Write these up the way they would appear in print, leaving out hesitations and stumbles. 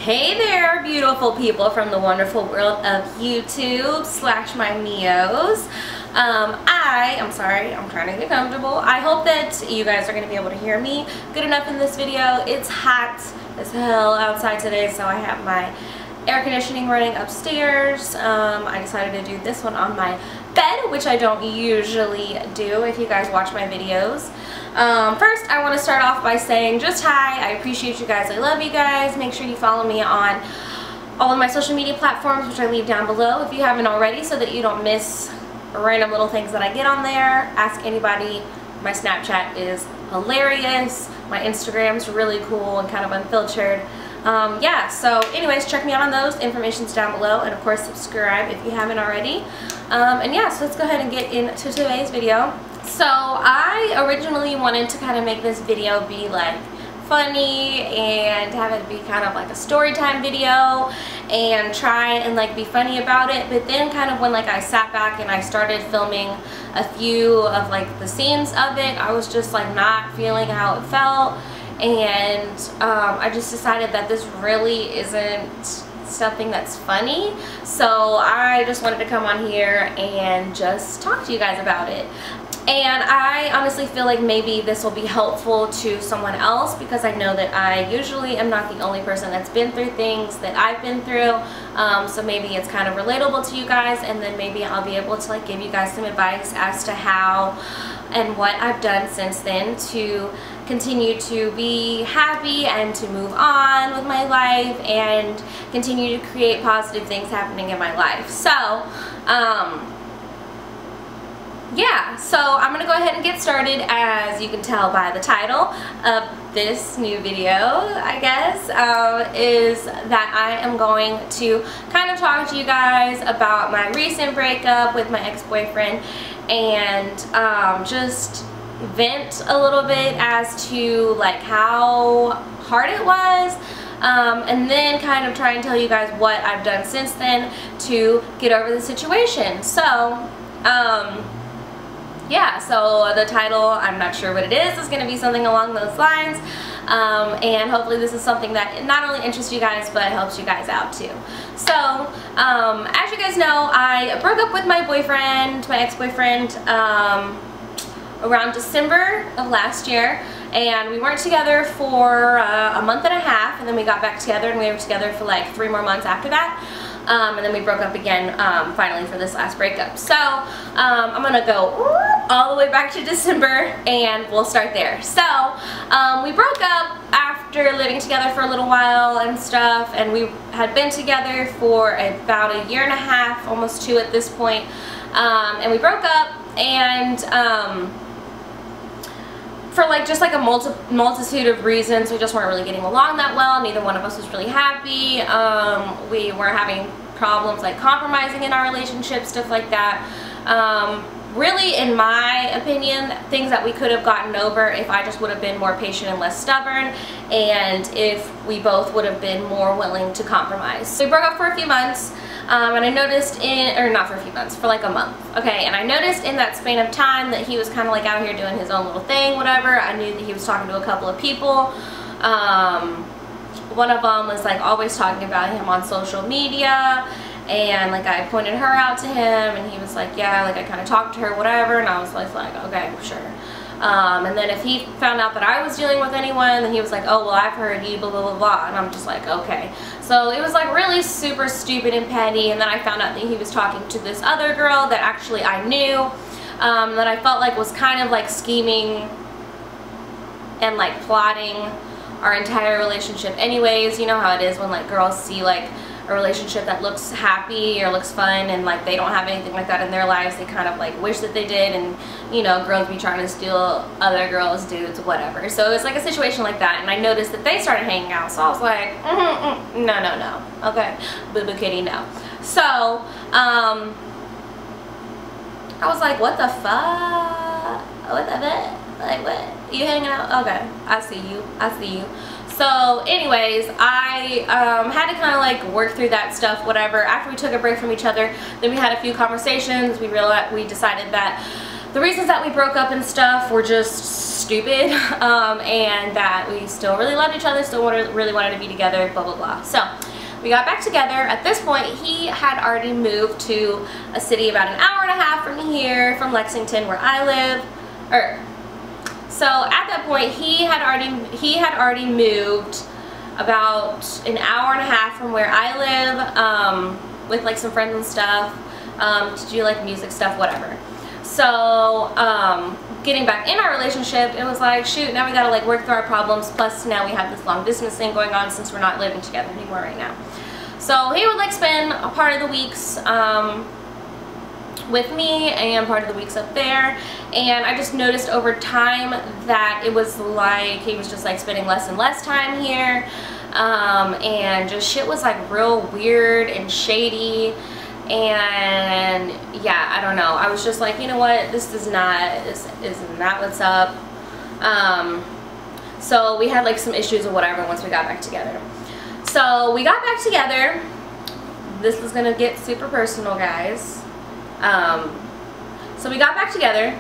Hey there, beautiful people from the wonderful world of YouTube / my Mios. I'm sorry, I'm trying to get comfortable. I hope that you guys are going to be able to hear me good enough in this video. It's hot as hell outside today, so I have my air conditioning running upstairs. I decided to do this one on my bed, which I don't usually do if you guys watch my videos. First, I want to start off by saying just hi. I appreciate you guys. I love you guys. Make sure you follow me on all of my social media platforms, which I leave down below if you haven't already, so that you don't miss random little things that I get on there. Ask anybody. My Snapchat is hilarious. My Instagram's really cool and kind of unfiltered. Yeah, so anyways, check me out on those. Information's down below, and of course subscribe if you haven't already. And yeah, so let's go ahead and get into today's video. So I originally wanted to kind of make this video be like funny and have it be kind of like a story time video and try and like be funny about it, but then kind of when like I sat back and I started filming a few of like the scenes of it, I was just like not feeling how it felt, and I just decided that this really isn't something that's funny, so I just wanted to come on here and just talk to you guys about it. And I honestly feel like maybe this will be helpful to someone else, because I know that I usually am not the only person that's been through things that I've been through. So maybe it's kind of relatable to you guys, and then maybe I'll be able to like give you guys some advice as to how and what I've done since then to continue to be happy and to move on with my life and continue to create positive things happening in my life. So yeah, so I'm going to go ahead and get started. As you can tell by the title of this new video, I guess, is that I am going to kind of talk to you guys about my recent breakup with my ex-boyfriend and just vent a little bit as to like how hard it was, and then kind of try and tell you guys what I've done since then to get over the situation. So, yeah, so the title, I'm not sure what it is going to be something along those lines, and hopefully this is something that not only interests you guys but helps you guys out too. So as you guys know, I broke up with my boyfriend, my ex-boyfriend, around December of last year, and we weren't together for a month and a half, and then we got back together, and we were together for like 3 more months after that. And then we broke up again finally for this last breakup. So I'm gonna go all the way back to December and we'll start there. So we broke up after living together for a little while and stuff, and we had been together for about 1.5 years, almost 2 at this point, and we broke up, and for like just like a multitude of reasons. We just weren't really getting along that well. Neither one of us was really happy. We were having problems like compromising in our relationship, stuff like that. Really, in my opinion, things that we could have gotten over if I just would have been more patient and less stubborn, and if we both would have been more willing to compromise. So we broke up for a few months. And I noticed not for a few months, for like a month, okay, and I noticed in that span of time that he was kind of like out here doing his own little thing, whatever. I knew that he was talking to a couple of people. One of them was like always talking about him on social media, and like I pointed her out to him, and he was like, yeah, like I kind of talked to her, whatever, and I was like okay, sure. And then if he found out that I was dealing with anyone, then he was like, oh, well, I've heard you, blah, blah, blah, blah. And I'm just like, okay. So it was like really super stupid and petty. And then I found out that he was talking to this other girl that actually I knew, that I felt like was kind of like scheming and like plotting our entire relationship anyways. You know how it is when like girls see like a relationship that looks happy or looks fun, and like they don't have anything like that in their lives. They kind of like wish that they did, and you know, girls be trying to steal other girls, dudes, whatever. So it was like a situation like that, and I noticed that they started hanging out, so I was like, no, okay, boo-boo kitty, no. So I was like, what the fuck, what the fuck, like what, you hanging out? Okay, I see you. So anyways, I had to kind of like work through that stuff, whatever. After we took a break from each other, then we had a few conversations. We decided that the reasons that we broke up and stuff were just stupid, and that we still really loved each other, still really wanted to be together, blah, blah, blah. So we got back together. At this point, he had already moved to a city about an hour and a half from here, from Lexington, where I live. So at that point, he had already moved about an hour and a half from where I live, with like some friends and stuff, to do like music stuff, whatever. So getting back in our relationship, it was like, shoot, now we gotta like work through our problems, plus now we have this long distance thing going on since we're not living together anymore right now. So he would like spend a part of the weeks with me and part of the weeks up there, and I just noticed over time that it was like he was just like spending less and less time here, and just shit was like real weird and shady. And yeah, I don't know, I was just like, you know what, this is not what's up. So we had like some issues or whatever once we got back together. So we got back together. This is gonna get super personal, guys. So we got back together,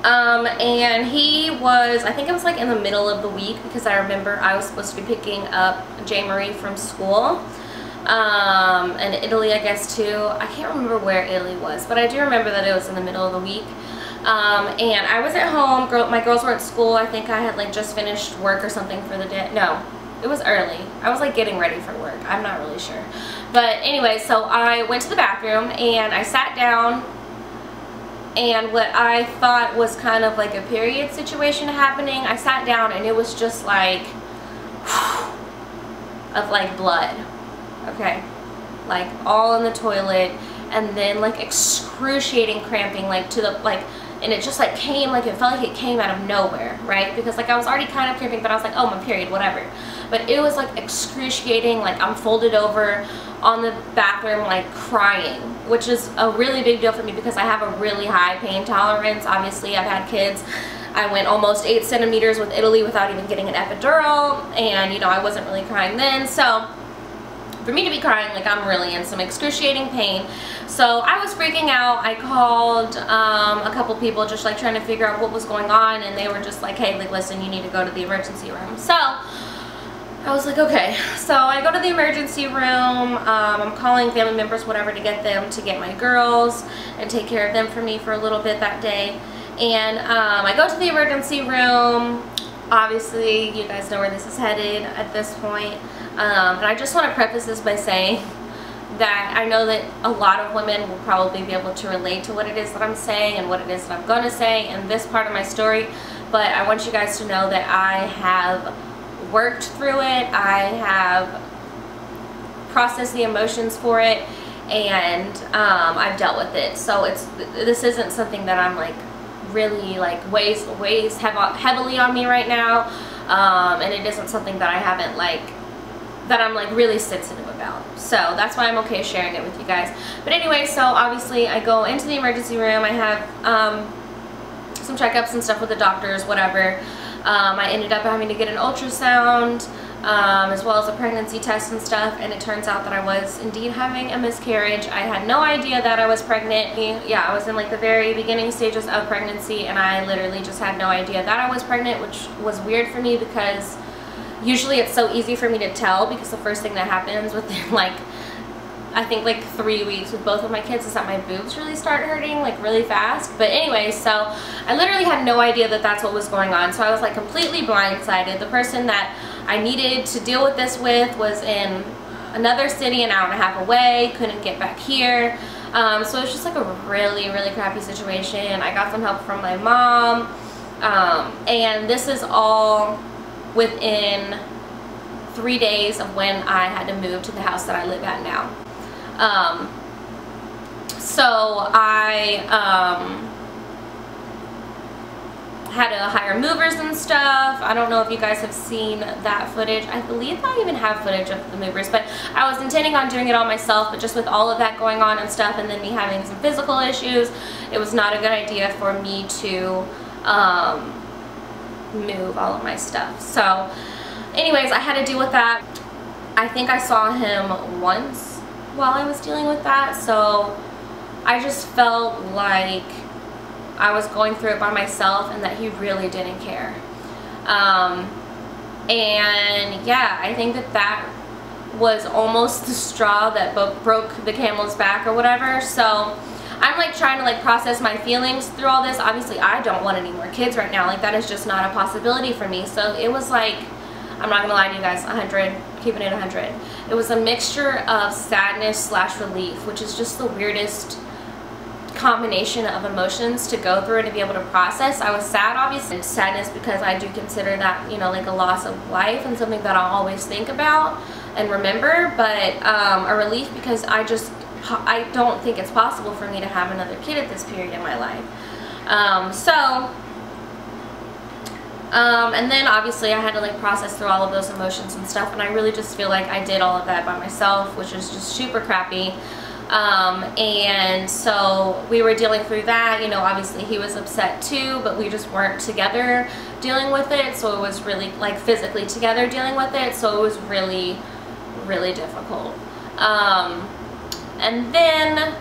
and he was, I think it was like in the middle of the week, because I remember I was supposed to be picking up J. Marie from school, in Italy, I guess too. I can't remember where Italy was, but I do remember that it was in the middle of the week. And I was at home, my girls were at school. I think I had like just finished work or something for the day. No, it was early. I was like getting ready for work. I'm not really sure. But anyway, so I went to the bathroom and I sat down, and what I thought was kind of like a period situation happening, I sat down and it was just like of like blood. Okay, like all in the toilet, and then like excruciating cramping, like to the like, and it just like came, like it felt like it came out of nowhere, right? Because like I was already kind of cramping, but I was like, oh, my period, whatever. But it was like excruciating, like I'm folded over on the bathroom like crying, which is a really big deal for me because I have a really high pain tolerance. Obviously, I've had kids. I went almost 8 centimeters with Italy without even getting an epidural, and you know, I wasn't really crying then. So for me to be crying, like I'm really in some excruciating pain. So I was freaking out. I called a couple people just like trying to figure out what was going on, and they were just like, hey, like listen, you need to go to the emergency room. So I was like, okay. So I go to the emergency room. I'm calling family members, whatever, to get them to get my girls and take care of them for me for a little bit that day. And I go to the emergency room. Obviously, you guys know where this is headed at this point. And I just want to preface this by saying that I know that a lot of women will probably be able to relate to what it is that I'm saying and what it is that I'm going to say in this part of my story. But I want you guys to know that I have worked through it. I have processed the emotions for it, and I've dealt with it. So this isn't something that I'm like really like weighs heavily on me right now, and it isn't something that I haven't like, that I'm like really sensitive about. So that's why I'm okay sharing it with you guys. But anyway, so obviously I go into the emergency room. I have some checkups and stuff with the doctors, whatever. I ended up having to get an ultrasound, as well as a pregnancy test and stuff, and it turns out that I was indeed having a miscarriage. I had no idea that I was pregnant. Yeah, I was in like the very beginning stages of pregnancy, and I literally just had no idea that I was pregnant, which was weird for me because usually it's so easy for me to tell, because the first thing that happens within like, I think like 3 weeks with both of my kids is that my boobs really start hurting like really fast. But anyway, so I literally had no idea that that's what was going on. So I was like completely blindsided. The person that I needed to deal with this with was in another city an hour and a half away, couldn't get back here. So it was just like a really, really crappy situation. I got some help from my mom, and this is all within 3 days of when I had to move to the house that I live at now. So I had to hire movers and stuff. I don't know if you guys have seen that footage. I believe I even have footage of the movers, but I was intending on doing it all myself, but just with all of that going on and stuff, and then me having some physical issues, it was not a good idea for me to move all of my stuff. So anyways, I had to deal with that. I think I saw him once while I was dealing with that, so I just felt like I was going through it by myself and that he really didn't care. And yeah, I think that that was almost the straw that broke the camel's back or whatever. So I'm like trying to like process my feelings through all this. Obviously I don't want any more kids right now. Like that is just not a possibility for me. So it was like, I'm not gonna lie to you guys, 100, keeping it 100. It was a mixture of sadness / relief, which is just the weirdest combination of emotions to go through and to be able to process. I was sad, obviously, and sadness because I do consider that, you know, like a loss of life and something that I'll always think about and remember, but a relief because I don't think it's possible for me to have another kid at this period in my life. And then obviously I had to like process through all of those emotions and stuff, and I really just feel like I did all of that by myself, which is just super crappy. And so we were dealing through that, you know, obviously he was upset too, but we just weren't together dealing with it, so it was really like physically together dealing with it, so it was really, really difficult. And then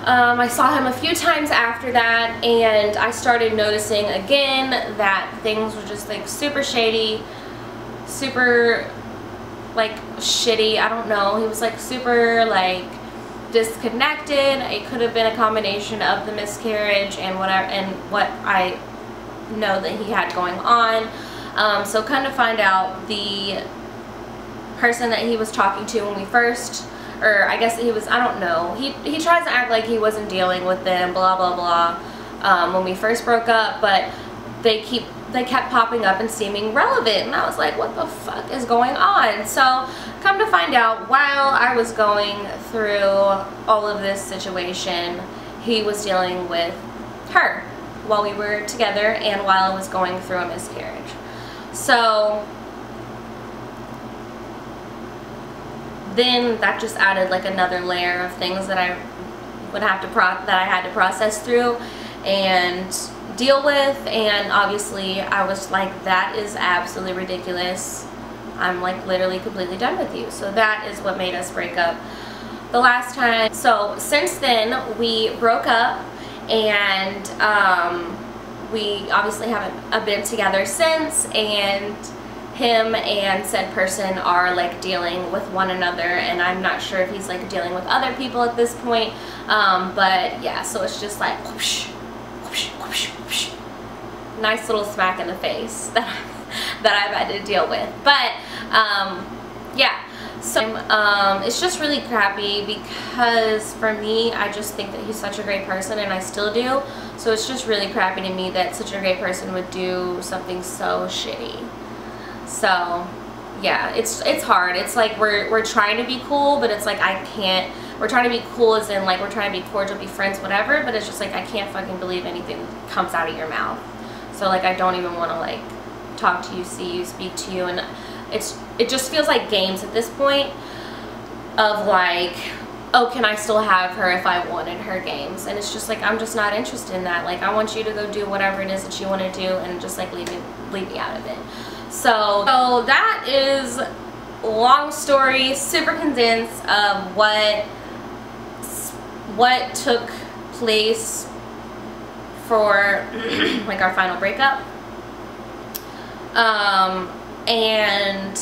I saw him a few times after that, and I started noticing again that things were just like super shady, super like shitty, I don't know. He was like super like disconnected. It could have been a combination of the miscarriage and whatever, and what I know that he had going on. So kind of find out the person that he was talking to when we first, or I guess he was, I don't know, he tries to act like he wasn't dealing with them, blah blah blah, when we first broke up, but they kept popping up and seeming relevant, and I was like, what the fuck is going on? So come to find out, while I was going through all of this situation, he was dealing with her while we were together and while I was going through a miscarriage. So then that just added like another layer of things that I would have to had to process through and deal with, and obviously I was like, that is absolutely ridiculous. I'm like literally completely done with you. So that is what made us break up the last time. So since then we broke up, and we obviously haven't been together since, and him and said person are like dealing with one another, and I'm not sure if he's like dealing with other people at this point, but yeah, so it's just like whoosh, whoosh, whoosh, whoosh. Nice little smack in the face that I've had to deal with. But yeah, so it's just really crappy because for me, I just think that he's such a great person, and I still do. So it's just really crappy to me that such a great person would do something so shitty. So yeah, it's hard. It's like we're trying to be cool, but it's like I can't. We're trying to be cool as in like we're trying to be cordial, be friends, whatever, but it's just like I can't fucking believe anything comes out of your mouth. So like I don't even want to like talk to you, see you, speak to you, and it just feels like games at this point of like, oh, can I still have her if I wanted her games? And it's just like, I'm just not interested in that. Like I want you to go do whatever it is that you want to do, and just like leave me out of it. So that is long story, super condensed of what took place for like our final breakup. And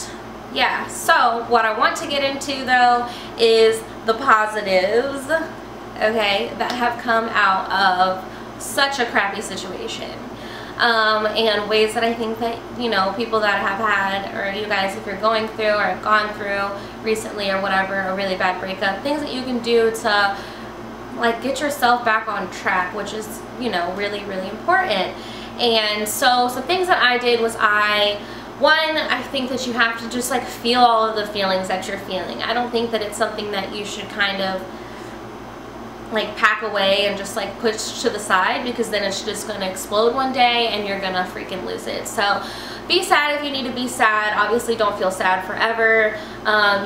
yeah, so what I want to get into though is the positives, okay, that have come out of such a crappy situation. And ways that I think that, you know, people that have had, or you guys if you're going through or have gone through recently or whatever, a really bad breakup, things that you can do to like get yourself back on track, which is, you know, really, really important. And so some things that I did was I think that you have to just like feel all of the feelings that you're feeling. I don't think that it's something that you should kind of like pack away and just like push to the side, because then it's just going to explode one day and you're gonna freaking lose it. So be sad if you need to be sad. Obviously don't feel sad forever.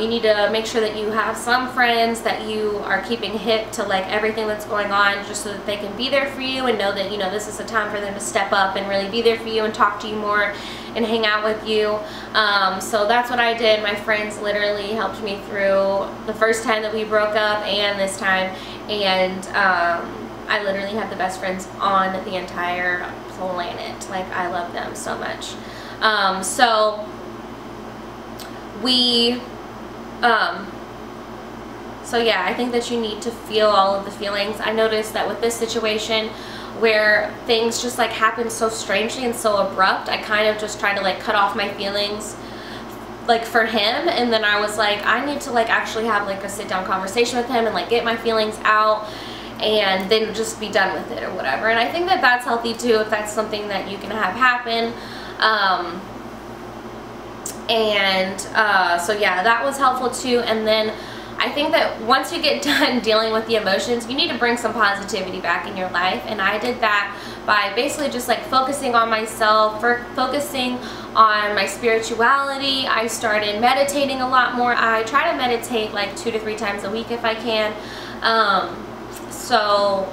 You need to make sure that you have some friends that you are keeping hip to like everything that's going on, just so that they can be there for you and know that, you know, this is a time for them to step up and really be there for you and talk to you more and hang out with you. So that's what I did. My friends literally helped me through the first time that we broke up and this time, and I literally have the best friends on the entire planet. Like, I love them so much. So yeah, I think that you need to feel all of the feelings. I noticed that with this situation where things just like happen so strangely and so abrupt, I kind of just tried to like cut off my feelings like for him, and then I was like, I need to like actually have like a sit down conversation with him and like get my feelings out and then just be done with it or whatever. And I think that that's healthy too, if that's something that you can have happen. So yeah, that was helpful too. And then I think that once you get done dealing with the emotions, you need to bring some positivity back in your life. And I did that by basically just like focusing on myself, focusing on my spirituality. I started meditating a lot more. I try to meditate like 2 to 3 times a week if I can. So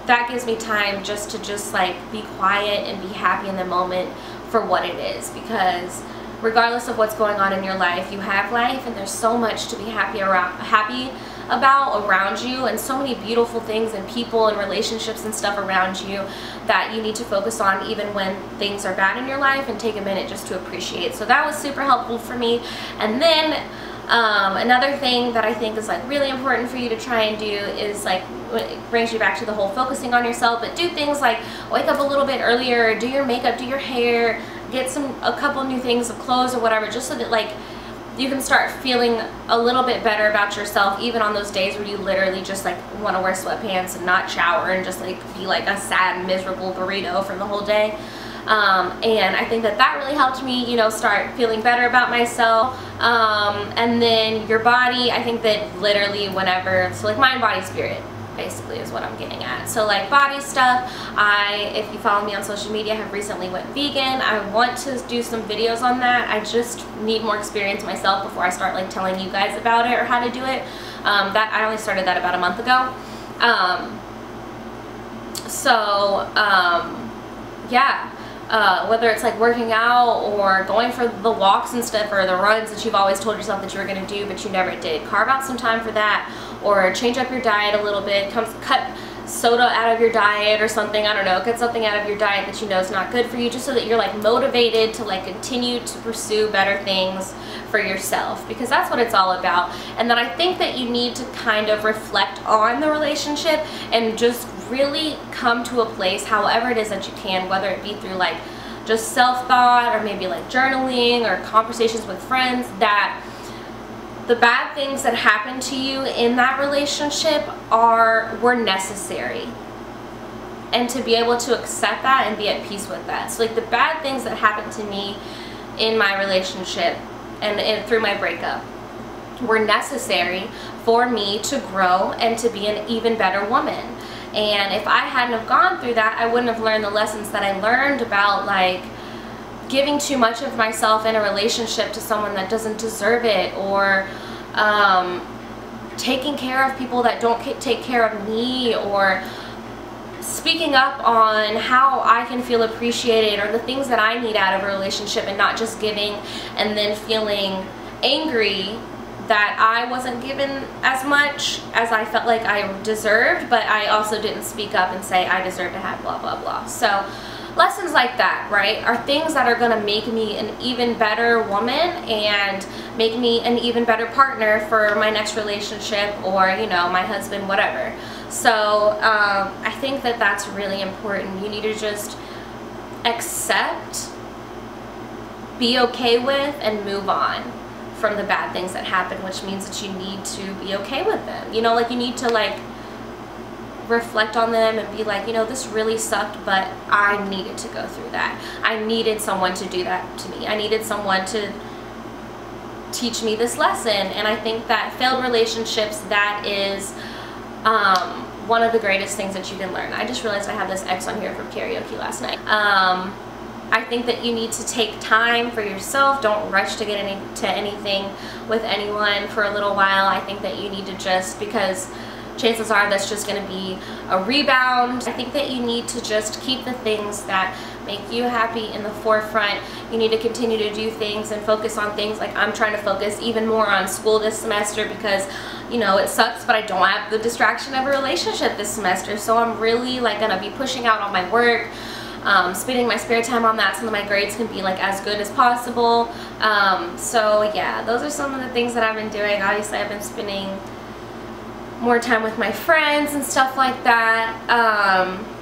that gives me time just to like be quiet and be happy in the moment for what it is, because regardless of what's going on in your life, you have life, and there's so much to be happy about around you, and so many beautiful things and people and relationships and stuff around you that you need to focus on even when things are bad in your life, and take a minute just to appreciate. So that was super helpful for me. And then another thing that I think is like really important for you to try and do is like, it brings you back to the whole focusing on yourself, but do things like wake up a little bit earlier, do your makeup, do your hair, get a couple new things of clothes or whatever, just so that like you can start feeling a little bit better about yourself, even on those days where you literally just like want to wear sweatpants and not shower and just like be like a sad, miserable burrito for the whole day. And I think that that really helped me, you know, start feeling better about myself. And then your body, I think that literally whenever, so like mind, body, spirit basically is what I'm getting at. So like body stuff, if you follow me on social media, I have recently went vegan. I want to do some videos on that. I just need more experience myself before I start like telling you guys about it or how to do it. That I only started that about a month ago. Yeah. Whether it's like working out or going for the walks and stuff, or the runs that you've always told yourself that you were going to do but you never did, carve out some time for that, or change up your diet a little bit, cut soda out of your diet or something, I don't know, cut something out of your diet that you know is not good for you, just so that you're like motivated to like continue to pursue better things for yourself, because that's what it's all about. And then I think that you need to kind of reflect on the relationship and just really come to a place, however it is that you can, whether it be through like just self-thought or maybe like journaling or conversations with friends, that the bad things that happened to you in that relationship were necessary, and to be able to accept that and be at peace with that. So like the bad things that happened to me in my relationship and through my breakup were necessary for me to grow and to be an even better woman. And if I hadn't have gone through that, I wouldn't have learned the lessons that I learned about like giving too much of myself in a relationship to someone that doesn't deserve it, or taking care of people that don't take care of me, or speaking up on how I can feel appreciated, or the things that I need out of a relationship, and not just giving and then feeling angry that I wasn't given as much as I felt like I deserved, but I also didn't speak up and say I deserve to have blah blah blah. So lessons like that, right, are things that are going to make me an even better woman and make me an even better partner for my next relationship, or, you know, my husband, whatever. So I think that that's really important. You need to just accept, be okay with, and move on from the bad things that happen, which means that you need to be okay with them. You know, like you need to like reflect on them and be like, you know, this really sucked, but I needed to go through that. I needed someone to do that to me. I needed someone to teach me this lesson. And I think that failed relationships, that is one of the greatest things that you can learn. I just realized I have this X on here from karaoke last night. I think that you need to take time for yourself. Don't rush to get into anything with anyone for a little while. I think that you need to just, because chances are that's just going to be a rebound. I think that you need to just keep the things that make you happy in the forefront. You need to continue to do things and focus on things. Like I'm trying to focus even more on school this semester because, you know, it sucks, but I don't have the distraction of a relationship this semester. So I'm really like gonna be pushing out on my work, spending my spare time on that so that my grades can be like as good as possible. So yeah, those are some of the things that I've been doing. Obviously I've been spending more time with my friends and stuff like that,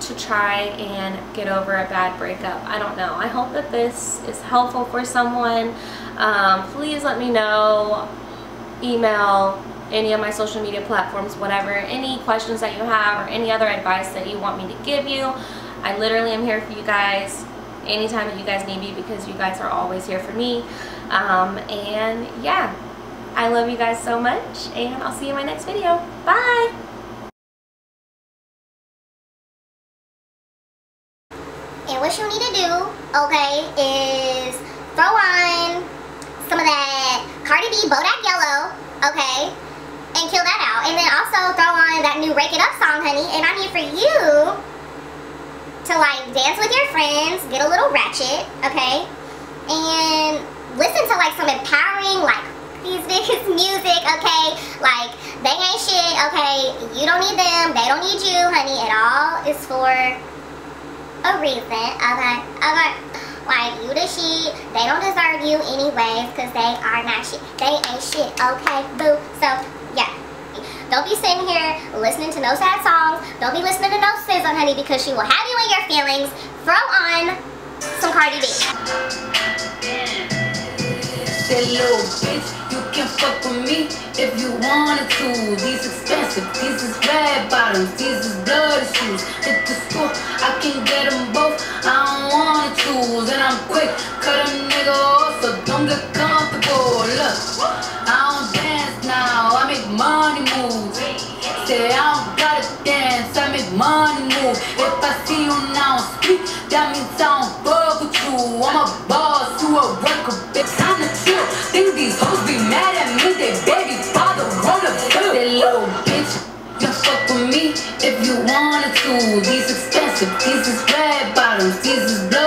to try and get over a bad breakup. I don't know. I hope that this is helpful for someone. Please let me know, email, any of my social media platforms, whatever, any questions that you have or any other advice that you want me to give you. I literally am here for you guys anytime that you guys need me because you guys are always here for me. And yeah, I love you guys so much, and I'll see you in my next video. Bye! And what you need to do, okay, is throw on some of that Cardi B Bodak Yellow, okay, and kill that out. And then also throw on that new Rake It Up song, honey. And I need for you to like dance with your friends, get a little ratchet, okay, and listen to like some empowering, like, these niggas music, okay? Like, they ain't shit, okay? You don't need them, they don't need you, honey. It all is for a reason, okay? Okay. Like, you the shit, they don't deserve you anyways, because they are not shit. They ain't shit, okay, boo? So, yeah. Don't be sitting here listening to no sad songs. Don't be listening to no SZA, honey, because she will have you in your feelings. Throw on some Cardi B. That little bitch, you can fuck with me if you wanted to. These expensive, these is red bottoms, these is bloody shoes. Hit the school, I can get them both, I don't wanna choose. And I'm quick, cut a nigga off, so don't get comfortable. Look, I don't dance now, I make money move. Say I don't gotta dance, I make money move. If I see you now speak, that means I don't fuck with you. I'm a boss, you a worker, bitch. I'm the truth. Think these hoes be mad at me, they baby father wanna bill. That little bitch, you fuck with me if you wanted to. These expensive, these is red bottoms, these is blood.